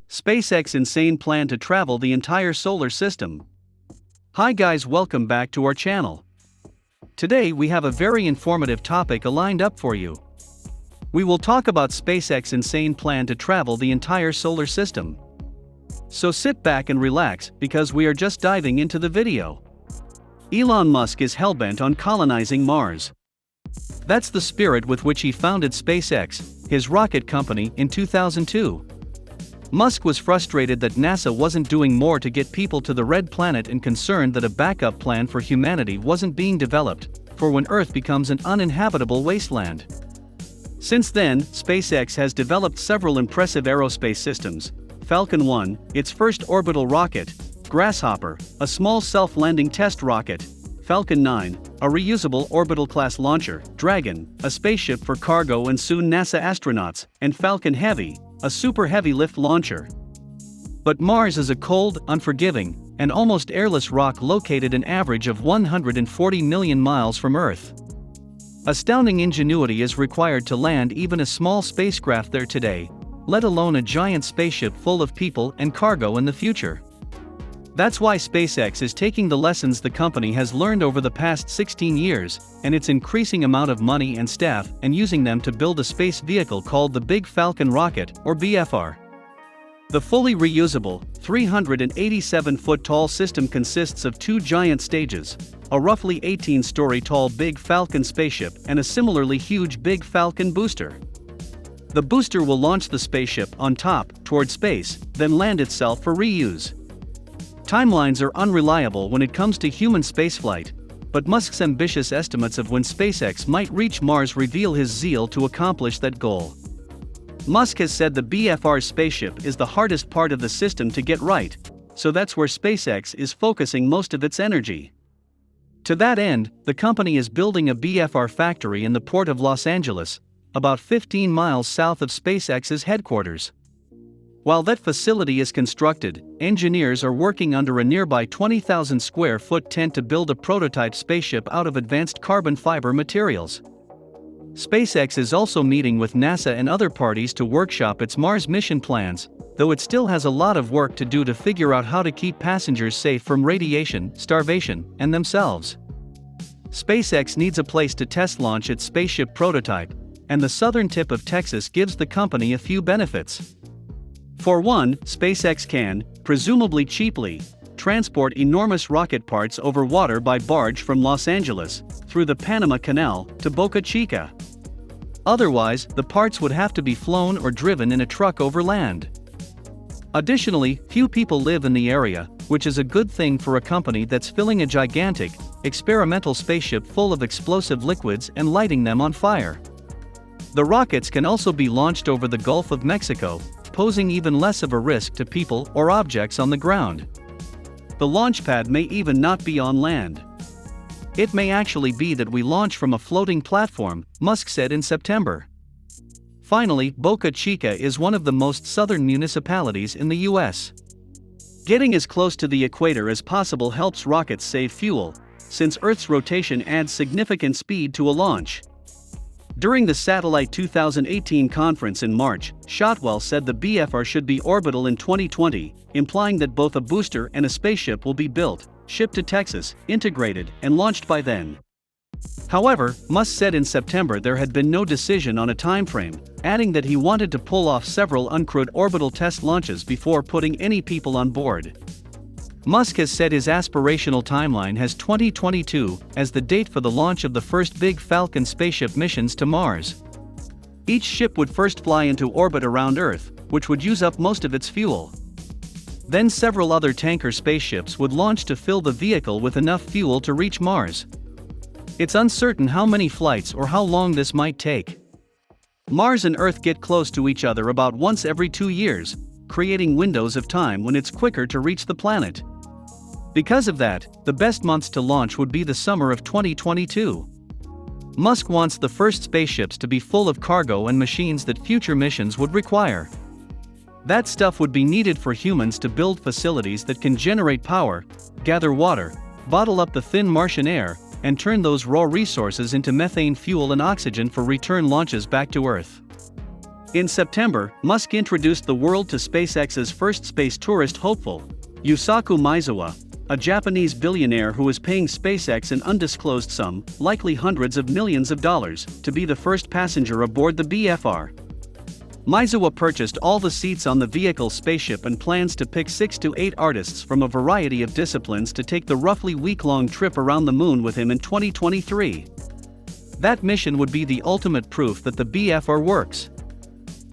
SpaceX insane plan to travel the entire solar system. Hi guys, welcome back to our channel. Today we have a very informative topic lined up for you. We will talk about SpaceX insane plan to travel the entire solar system. So sit back and relax because we are just diving into the video. Elon Musk is hellbent on colonizing Mars. That's the spirit with which he founded SpaceX, his rocket company, in 2002. Musk was frustrated that NASA wasn't doing more to get people to the red planet and concerned that a backup plan for humanity wasn't being developed, for when Earth becomes an uninhabitable wasteland. Since then, SpaceX has developed several impressive aerospace systems: Falcon 1, its first orbital rocket; Grasshopper, a small self-landing test rocket; Falcon 9, a reusable orbital-class launcher; Dragon, a spaceship for cargo and soon NASA astronauts; and Falcon Heavy, a super heavy lift launcher. But Mars is a cold, unforgiving, and almost airless rock located an average of 140 million miles from Earth. Astounding ingenuity is required to land even a small spacecraft there today, let alone a giant spaceship full of people and cargo in the future. That's why SpaceX is taking the lessons the company has learned over the past 16 years, and its increasing amount of money and staff, and using them to build a space vehicle called the Big Falcon Rocket, or BFR. The fully reusable, 387-foot-tall system consists of two giant stages, a roughly 18-story-tall Big Falcon spaceship and a similarly huge Big Falcon booster. The booster will launch the spaceship on top, toward space, then land itself for reuse. Timelines are unreliable when it comes to human spaceflight, but Musk's ambitious estimates of when SpaceX might reach Mars reveal his zeal to accomplish that goal. Musk has said the BFR spaceship is the hardest part of the system to get right, so that's where SpaceX is focusing most of its energy. To that end, the company is building a BFR factory in the port of Los Angeles, about 15 miles south of SpaceX's headquarters. While that facility is constructed, engineers are working under a nearby 20,000 square foot tent to build a prototype spaceship out of advanced carbon fiber materials. SpaceX is also meeting with NASA and other parties to workshop its Mars mission plans, though it still has a lot of work to do to figure out how to keep passengers safe from radiation, starvation, and themselves. SpaceX needs a place to test launch its spaceship prototype, and the southern tip of Texas gives the company a few benefits. For one, SpaceX can, presumably cheaply, transport enormous rocket parts over water by barge from Los Angeles, through the Panama Canal, to Boca Chica. Otherwise, the parts would have to be flown or driven in a truck over land. Additionally, few people live in the area, which is a good thing for a company that's filling a gigantic, experimental spaceship full of explosive liquids and lighting them on fire. The rockets can also be launched over the Gulf of Mexico, posing even less of a risk to people or objects on the ground. The launch pad may even not be on land. It may actually be that we launch from a floating platform, Musk said in September. Finally, Boca Chica is one of the most southern municipalities in the US. Getting as close to the equator as possible helps rockets save fuel, since Earth's rotation adds significant speed to a launch. During the Satellite 2018 conference in March, Shotwell said the BFR should be orbital in 2020, implying that both a booster and a spaceship will be built, shipped to Texas, integrated, and launched by then. However, Musk said in September there had been no decision on a timeframe, adding that he wanted to pull off several uncrewed orbital test launches before putting any people on board. Musk has said his aspirational timeline has 2022 as the date for the launch of the first Big Falcon spaceship missions to Mars. Each ship would first fly into orbit around Earth, which would use up most of its fuel. Then several other tanker spaceships would launch to fill the vehicle with enough fuel to reach Mars. It's uncertain how many flights or how long this might take. Mars and Earth get close to each other about once every 2 years, creating windows of time when it's quicker to reach the planet. Because of that, the best months to launch would be the summer of 2022. Musk wants the first spaceships to be full of cargo and machines that future missions would require. That stuff would be needed for humans to build facilities that can generate power, gather water, bottle up the thin Martian air, and turn those raw resources into methane fuel and oxygen for return launches back to Earth. In September, Musk introduced the world to SpaceX's first space tourist hopeful, Yusaku Maezawa, a Japanese billionaire who is paying SpaceX an undisclosed sum, likely hundreds of millions of dollars, to be the first passenger aboard the BFR. Maezawa purchased all the seats on the vehicle's spaceship and plans to pick 6 to 8 artists from a variety of disciplines to take the roughly week-long trip around the moon with him in 2023. That mission would be the ultimate proof that the BFR works.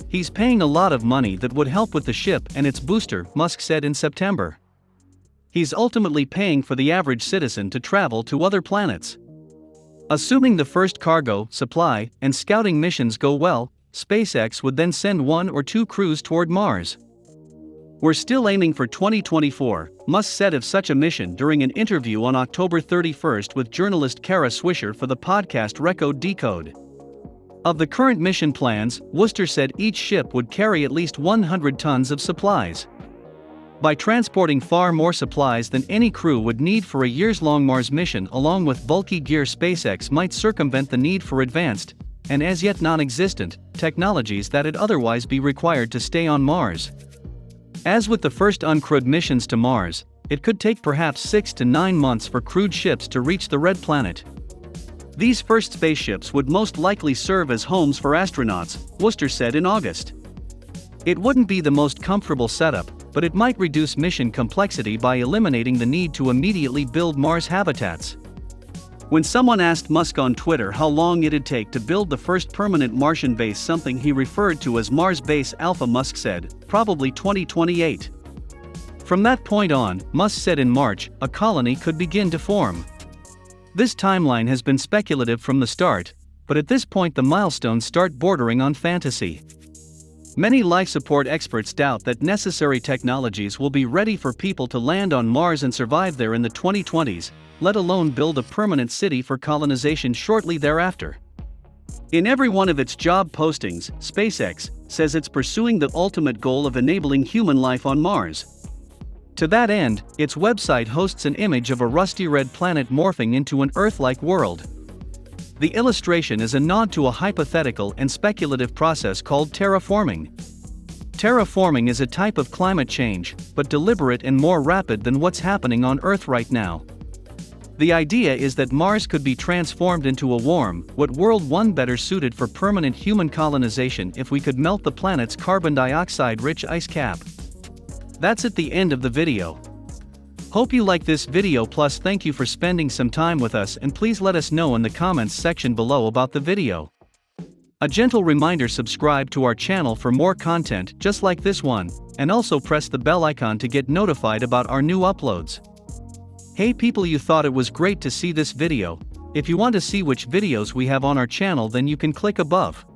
He's paying a lot of money that would help with the ship and its booster, Musk said in September. He's ultimately paying for the average citizen to travel to other planets. Assuming the first cargo, supply, and scouting missions go well, SpaceX would then send 1 or 2 crews toward Mars. We're still aiming for 2024, Musk said of such a mission during an interview on October 31 with journalist Kara Swisher for the podcast Recode Decode. Of the current mission plans, Roadster said each ship would carry at least 100 tons of supplies. By transporting far more supplies than any crew would need for a years-long Mars mission along with bulky gear, SpaceX might circumvent the need for advanced, and as yet non-existent, technologies that'd otherwise be required to stay on Mars. As with the first uncrewed missions to Mars, it could take perhaps 6 to 9 months for crewed ships to reach the Red Planet. These first spaceships would most likely serve as homes for astronauts, Roadster said in August. It wouldn't be the most comfortable setup, but it might reduce mission complexity by eliminating the need to immediately build Mars habitats. When someone asked Musk on Twitter how long it'd take to build the first permanent Martian base, something he referred to as Mars Base Alpha, Musk said, probably 2028. From that point on, Musk said in March, a colony could begin to form. This timeline has been speculative from the start, but at this point the milestones start bordering on fantasy. Many life support experts doubt that necessary technologies will be ready for people to land on Mars and survive there in the 2020s, let alone build a permanent city for colonization shortly thereafter. In every one of its job postings, SpaceX says it's pursuing the ultimate goal of enabling human life on Mars. To that end, its website hosts an image of a rusty red planet morphing into an Earth-like world. The illustration is a nod to a hypothetical and speculative process called terraforming. Terraforming is a type of climate change, but deliberate and more rapid than what's happening on Earth right now. The idea is that Mars could be transformed into a warm, wet world, one better suited for permanent human colonization if we could melt the planet's carbon dioxide-rich ice cap. That's at the end of the video. Hope you like this video, plus thank you for spending some time with us, and please let us know in the comments section below about the video. A gentle reminder: subscribe to our channel for more content just like this one, and also press the bell icon to get notified about our new uploads. Hey people, you thought it was great to see this video. If you want to see which videos we have on our channel, then you can click above.